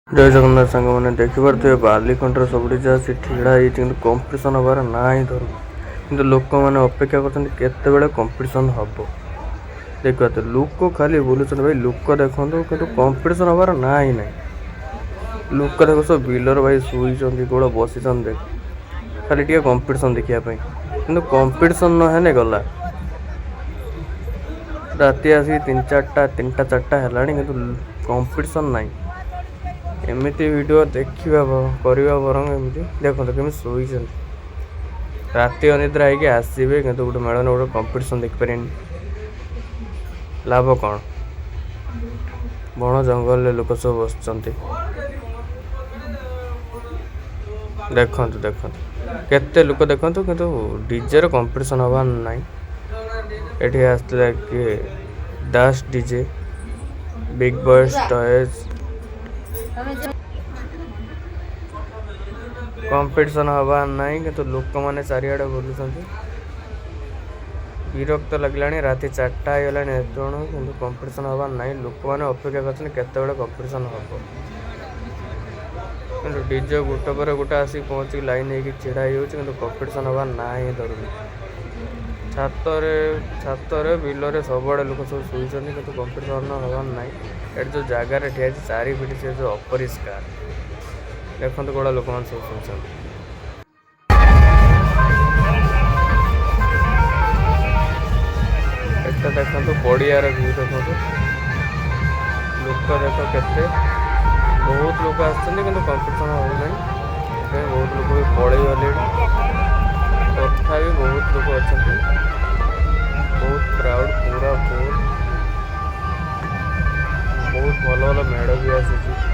जय जगन्नाथ सांग मैंने देखिपे बालीखंडर सब जहाँ ठेड़ा कंपिटिशन हबार ना ही धर कि लोक मैंने अपेक्षा कर कंपिटिशन हम देखते लोक खाली बुलूँ भाई लोक देखो कि कंपिटिशन हबार ना ही ना लोक देख सब बिलर भाई शुई कौड़ बसी देख खाली टे कंपिटिशन देखापी कि कंपिटिशन नहे गला राति आसी 3-4 है कि कंपिटिशन ना एमती वीडियो देखा करवा बर एमती देखो कमी शोई राति अनिद्रा होगी आसवे कि गोटे मेलन गोटे कंपिटिशन देखिपारे लाभ कौन बण जंगल लोक सब बस देखु देखु केते लोक देखु कि डीजे कंपिटिशन हबार ना ये आसला कि दास DJ Bigg Boss toys competition हबार ना कि लोक मैंने चारिड़े बुलूँ विरक्त लगला राति 4टा होगा कि कंपिटिशन हबार ना लोक मैंने अपेक्षा करते कंपिटिशन हम कि डीजे गोटे पर गोटे आसिक पहुँच लाइन हो छिड़ा कि कंपिटिशन हबार ना ही धरुनी छातर बिलरे सब लोक सब शुई कि कंपिटिशन हबार ना ये जो जगार ठिया चारिपिट से जो अपरिष्कार देखते कौड़ा लोक मैंने सब शुणी देखो पड़ियार व्यू देखो लोक देख के बहुत लोग आसछन्ति किंतु कंपिटिशन होना बहुत लोग भी पड़े गले तथा भी बहुत लोग अच्छा बहुत क्राउड पूरा फुल बहुत भल भल मेढ़ भी आसी